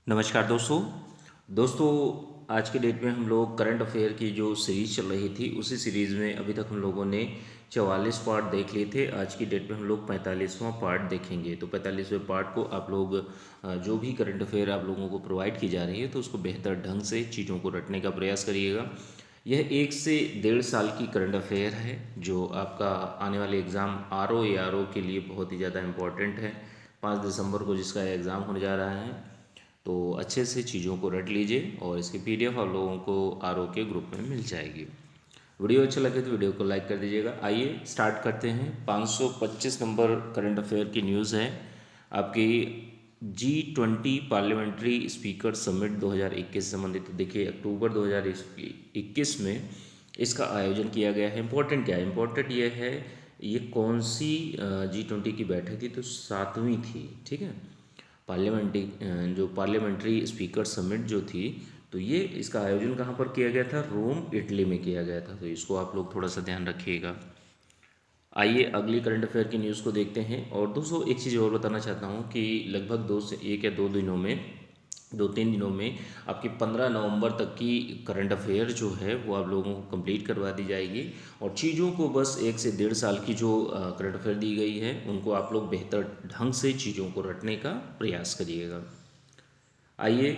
नमस्कार दोस्तों आज के डेट में हम लोग करंट अफेयर की जो सीरीज़ चल रही थी उसी सीरीज़ में अभी तक हम लोगों ने 44 पार्ट देख लिए थे। आज की डेट में हम लोग 45वां पार्ट देखेंगे। तो 45वें पार्ट को आप लोग जो भी करंट अफेयर आप लोगों को प्रोवाइड की जा रही है तो उसको बेहतर ढंग से चीज़ों को रटने का प्रयास करिएगा। यह 1 से 1.5 साल की करंट अफेयर है जो आपका आने वाले एग्ज़ाम आर ओ के लिए बहुत ही ज़्यादा इम्पोर्टेंट है। 5 दिसंबर को जिसका एग्ज़ाम होने जा रहा है, तो अच्छे से चीज़ों को रट लीजिए और इसकी पीडीएफ आप लोगों को आरओ के ग्रुप में मिल जाएगी। वीडियो अच्छा लगे तो वीडियो को लाइक कर दीजिएगा। आइए स्टार्ट करते हैं। 525 नंबर करंट अफेयर की न्यूज़ है आपकी G20 पार्लियामेंट्री स्पीकर समिट 2021 से संबंधित। तो देखिए अक्टूबर 2021 में इसका आयोजन किया गया है। इम्पोर्टेंट क्या है? इम्पोर्टेंट ये है ये कौन सी G20 की बैठक थी, तो 7वीं थी। ठीक है, जो पार्लियामेंट्री स्पीकर समिट जो थी, तो ये इसका आयोजन कहाँ पर किया गया था? रोम इटली में किया गया था। तो इसको आप लोग थोड़ा सा ध्यान रखिएगा। आइए अगली करंट अफेयर की न्यूज़ को देखते हैं। और दोस्तों एक चीज़ और बताना चाहता हूँ कि लगभग 2 3 दिनों में आपकी 15 नवंबर तक की करंट अफेयर जो है वो आप लोगों को कंप्लीट करवा दी जाएगी। और चीज़ों को बस 1 से 1.5 साल की जो करंट अफेयर दी गई है उनको आप लोग बेहतर ढंग से चीज़ों को रटने का प्रयास करिएगा। आइए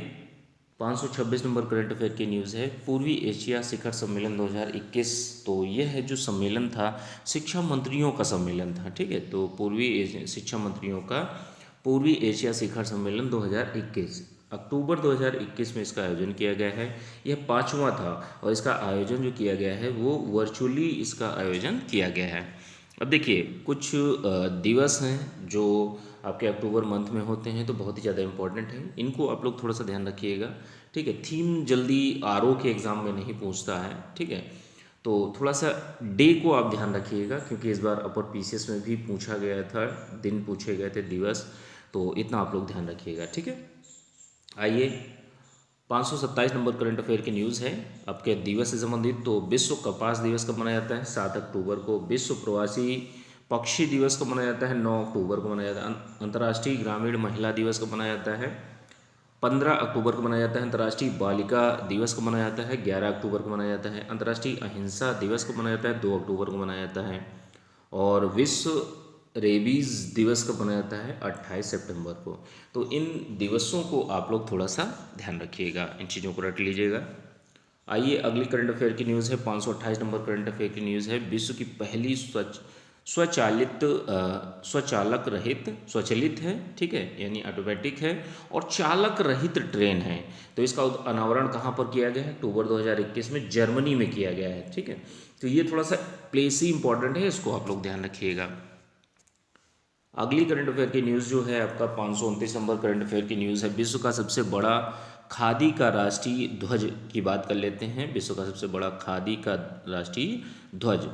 526 नंबर करंट अफेयर की न्यूज़ है पूर्वी एशिया शिखर सम्मेलन 2021। तो यह है जो सम्मेलन था शिक्षा मंत्रियों का सम्मेलन था। ठीक है, तो शिक्षा मंत्रियों का पूर्वी एशिया शिखर सम्मेलन 2021 अक्टूबर 2021 में इसका आयोजन किया गया है। यह 5वां था और इसका आयोजन जो किया गया है वो वर्चुअली इसका आयोजन किया गया है। अब देखिए कुछ दिवस हैं जो आपके अक्टूबर मंथ में होते हैं, तो बहुत ही ज़्यादा इंपॉर्टेंट है। इनको आप लोग थोड़ा सा ध्यान रखिएगा। ठीक है, थीम जल्दी आरओ के एग्ज़ाम में नहीं पूछता है। ठीक है, तो थोड़ा सा डे को आप ध्यान रखिएगा क्योंकि इस बार अपर पीसीएस में भी पूछा गया था, दिन पूछे गए थे, दिवस। तो इतना आप लोग ध्यान रखिएगा। ठीक है, आइए 527 नंबर करंट अफेयर की न्यूज़ है आपके दिवस से संबंधित। तो विश्व कपास दिवस कब मनाया जाता है? 7 अक्टूबर को। विश्व प्रवासी पक्षी दिवस कब मनाया जाता है? 9 अक्टूबर को मनाया जाता है। अंतर्राष्ट्रीय ग्रामीण महिला दिवस कब मनाया जाता है? 15 अक्टूबर को मनाया जाता है। अंतर्राष्ट्रीय बालिका दिवस को मनाया जाता है 11 अक्टूबर को मनाया जाता है। अंतर्राष्ट्रीय अहिंसा दिवस को मनाया जाता है 2 अक्टूबर को मनाया जाता है। और विश्व रेबीज़ दिवस कब मनाया जाता है? 28 सितंबर को। तो इन दिवसों को आप लोग थोड़ा सा ध्यान रखिएगा, इन चीज़ों को रट लीजिएगा। आइए अगली करंट अफेयर की न्यूज़ है 528 नंबर करंट अफेयर की न्यूज़ है विश्व की पहली स्वचालित है। ठीक है, यानी ऑटोमेटिक है और चालक रहित ट्रेन है। तो इसका अनावरण कहाँ पर किया गया है? अक्टूबर 2021 में जर्मनी में किया गया है। ठीक है, तो ये थोड़ा सा प्लेस ही इंपॉर्टेंट है, इसको आप लोग ध्यान रखिएगा। अगली करंट अफेयर की न्यूज़ जो है आपका 529 नंबर करंट अफेयर की न्यूज़ है विश्व का सबसे बड़ा खादी का राष्ट्रीय ध्वज की बात कर लेते हैं। विश्व का सबसे बड़ा खादी का राष्ट्रीय ध्वज।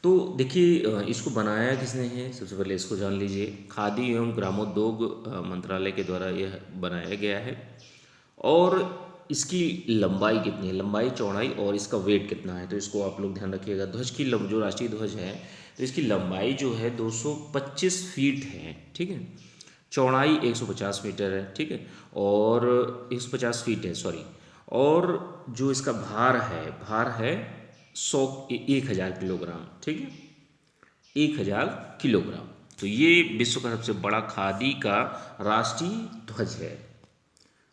तो देखिए इसको बनाया किसने है? सबसे पहले इसको जान लीजिए। खादी एवं ग्रामोद्योग मंत्रालय के द्वारा यह बनाया गया है। और इसकी लंबाई कितनी है? लंबाई, चौड़ाई और इसका वेट कितना है? तो इसको आप लोग ध्यान रखिएगा। ध्वज की जो राष्ट्रीय ध्वज है तो इसकी लंबाई जो है 225 फीट है। ठीक है, चौड़ाई 150 मीटर है। ठीक है, और 150 फीट है, सॉरी। और जो इसका भार है 1000 किलोग्राम। ठीक है, 1000 किलोग्राम। तो ये विश्व का सबसे बड़ा खादी का राष्ट्रीय ध्वज है।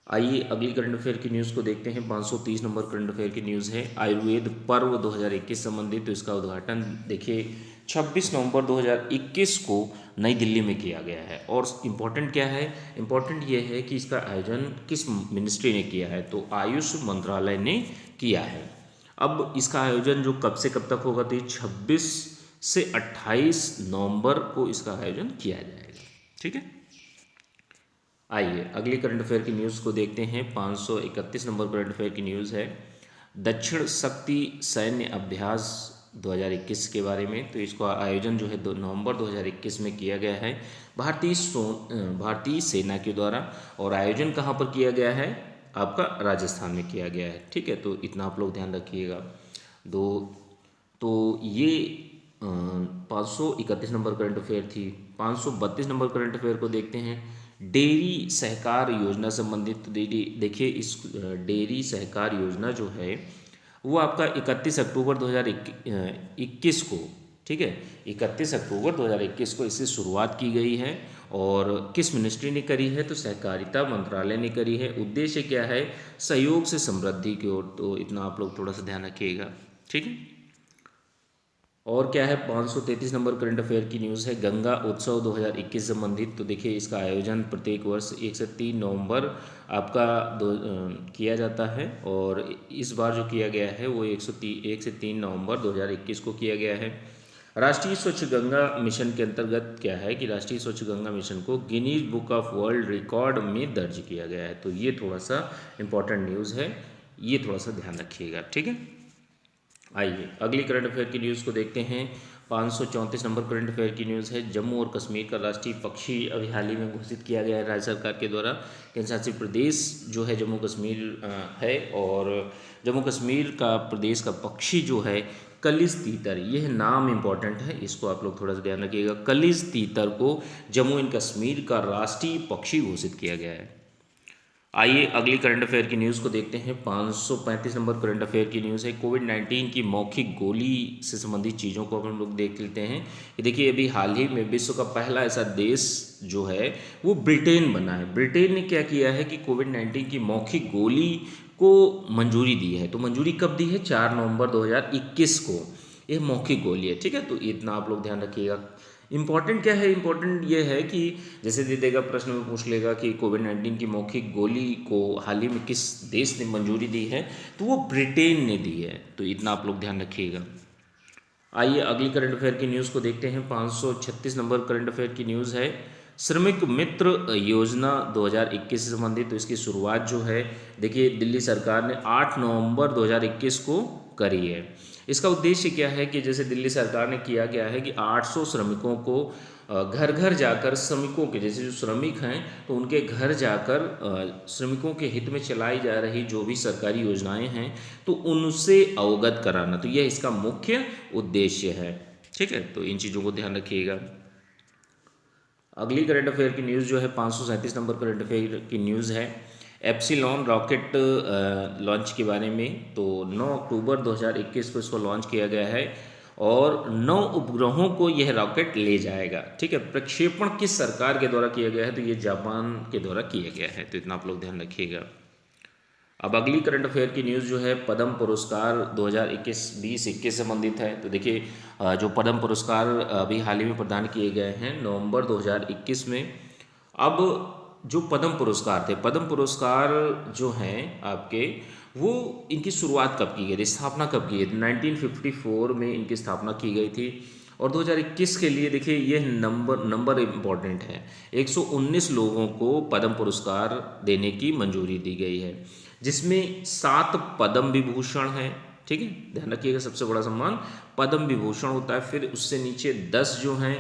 आइए अगली करंट अफेयर की न्यूज़ को देखते हैं। 530 नंबर करंट अफेयर की न्यूज़ है आयुर्वेद पर्व 2021 संबंधित। तो इसका उद्घाटन देखिए 26 नवंबर 2021 को नई दिल्ली में किया गया है। और इम्पोर्टेंट क्या है? इम्पोर्टेंट ये है कि इसका आयोजन किस मिनिस्ट्री ने किया है? तो आयुष मंत्रालय ने किया है। अब इसका आयोजन जो कब से कब तक होगा? तो ये 26 से 28 नवंबर को इसका आयोजन किया जाएगा। ठीक है, आइए अगली करंट अफेयर की न्यूज़ को देखते हैं। 531 नंबर करंट अफेयर की न्यूज़ है दक्षिण शक्ति सैन्य अभ्यास 2021 के बारे में। तो इसका आयोजन जो है 2 नवंबर 2021 में किया गया है भारतीय सेना के द्वारा। और आयोजन कहाँ पर किया गया है? आपका राजस्थान में किया गया है। ठीक है, तो इतना आप लोग ध्यान रखिएगा। दो तो ये 531 नंबर करंट अफेयर थी। 532 नंबर करंट अफेयर को देखते हैं। डेयरी सहकार योजना संबंधित। तो देखिए इस डेयरी सहकार योजना जो है वो आपका 31 अक्टूबर 2021 को, ठीक है, 31 अक्टूबर 2021 को इससे शुरुआत की गई है। और किस मिनिस्ट्री ने करी है? तो सहकारिता मंत्रालय ने करी है। उद्देश्य क्या है? सहयोग से समृद्धि की ओर। तो इतना आप लोग थोड़ा सा ध्यान रखिएगा, ठीक है। और क्या है? 533 नंबर करंट अफेयर की न्यूज़ है, गंगा उत्सव 2021 संबंधित। तो देखिए इसका आयोजन प्रत्येक वर्ष 1 से 3 नवंबर आपका किया जाता है, और इस बार जो किया गया है वो 1 से 3 नवंबर 2021 को किया गया है। राष्ट्रीय स्वच्छ गंगा मिशन के अंतर्गत क्या है कि राष्ट्रीय स्वच्छ गंगा मिशन को Guinness book of world record में दर्ज किया गया है। तो ये थोड़ा सा इंपॉर्टेंट न्यूज़ है, ये थोड़ा सा ध्यान रखिएगा, ठीक है। आइए अगली करंट अफेयर की न्यूज़ को देखते हैं। 534 नंबर करंट अफेयर की न्यूज़ है, जम्मू और कश्मीर का राष्ट्रीय पक्षी अभी हाल ही में घोषित किया गया है राज्य सरकार के द्वारा। केंद्र शासित प्रदेश जो है जम्मू कश्मीर है, और जम्मू कश्मीर का प्रदेश का पक्षी जो है कलिज तीतर, यह नाम इंपॉर्टेंट है, इसको आप लोग थोड़ा सा ध्यान रखिएगा। कलिज तीतर को जम्मू एंड कश्मीर का राष्ट्रीय पक्षी घोषित किया गया है। आइए अगली करंट अफेयर की न्यूज़ को देखते हैं। 535 नंबर करंट अफेयर की न्यूज़ है, कोविड-19 की मौखिक गोली से संबंधित चीज़ों को हम लोग देख लेते हैं। कि देखिए अभी हाल ही में विश्व का पहला ऐसा देश जो है वो ब्रिटेन बना है। ब्रिटेन ने क्या किया है कि कोविड-19 की मौखिक गोली को मंजूरी दी है। तो मंजूरी कब दी है? 4 नवंबर 2021 को। ये मौखिक गोली है, ठीक है। तो इतना आप लोग ध्यान रखिएगा। इम्पॉर्टेंट क्या है? इम्पॉर्टेंट ये है कि जैसे दे देगा प्रश्न में पूछ लेगा कि कोविड-19 की मौखिक गोली को हाल ही में किस देश ने मंजूरी दी है, तो वो ब्रिटेन ने दी है। तो इतना आप लोग ध्यान रखिएगा। आइए अगली करंट अफेयर की न्यूज़ को देखते हैं। 536 नंबर करंट अफेयर की न्यूज़ है, श्रमिक मित्र योजना 2021 से संबंधित। तो इसकी शुरुआत जो है देखिए दिल्ली सरकार ने 8 नवंबर 2021 को करी है। इसका उद्देश्य क्या है कि जैसे दिल्ली सरकार ने किया गया है कि 800 श्रमिकों को घर घर जाकर, श्रमिकों के जैसे जो श्रमिक हैं तो उनके घर जाकर श्रमिकों के हित में चलाई जा रही जो भी सरकारी योजनाएं हैं तो उनसे अवगत कराना। तो यह इसका मुख्य उद्देश्य है, ठीक है। तो इन चीज़ों को ध्यान रखिएगा। अगली करंट अफेयर की न्यूज़ जो है 537 नंबर करंट अफेयर की न्यूज़ है, एप्सिलॉन रॉकेट लॉन्च के बारे में। तो 9 अक्टूबर 2021 को इसको लॉन्च किया गया है, और 9 उपग्रहों को यह रॉकेट ले जाएगा, ठीक है। प्रक्षेपण किस सरकार के द्वारा किया गया है? तो ये जापान के द्वारा किया गया है। तो इतना आप लोग ध्यान रखिएगा। अब अगली करंट अफेयर की न्यूज़ जो है पद्म पुरस्कार 2021 संबंधित है। तो देखिए जो पद्म पुरस्कार अभी हाल ही में प्रदान किए गए हैं नवंबर 2021 में। अब जो पद्म पुरस्कार थे, पद्म पुरस्कार जो हैं आपके, वो इनकी शुरुआत कब की गई थी, स्थापना कब की गई थी? 1954 में इनकी स्थापना की गई थी। और 2021 के लिए देखिए ये नंबर इम्पॉर्टेंट है, 119 लोगों को पद्म पुरस्कार देने की मंजूरी दी गई है, जिसमें 7 पद्म विभूषण हैं, ठीक है। ध्यान रखिएगा सबसे बड़ा सम्मान पद्म विभूषण होता है। फिर उससे नीचे 10 जो हैं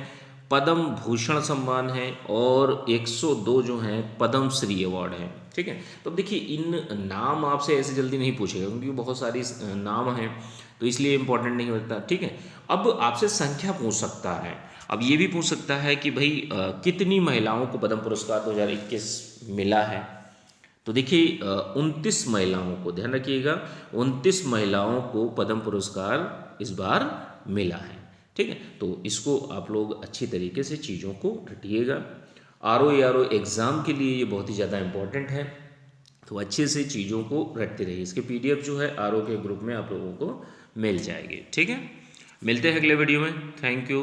पद्म भूषण सम्मान है, और 102 जो हैं पद्म श्री अवार्ड हैं, ठीक है। तो अब देखिए इन नाम आपसे ऐसे जल्दी नहीं पूछेगा क्योंकि बहुत सारी नाम हैं, तो इसलिए इंपॉर्टेंट नहीं होता, ठीक है। अब आपसे संख्या पूछ सकता है। अब ये भी पूछ सकता है कि भाई कितनी महिलाओं को पद्म पुरस्कार 2021 मिला है? तो देखिए 29 महिलाओं को, ध्यान रखिएगा, 29 महिलाओं को पद्म पुरस्कार इस बार मिला है, ठीक है। तो इसको आप लोग अच्छी तरीके से चीज़ों को रटिएगा। आर ओ एग्ज़ाम के लिए ये बहुत ही ज़्यादा इम्पोर्टेंट है, तो अच्छे से चीज़ों को रटते रहिए। इसके PDF जो है RO के ग्रुप में आप लोगों को मिल जाएगी, ठीक है। मिलते हैं अगले वीडियो में। Thank you.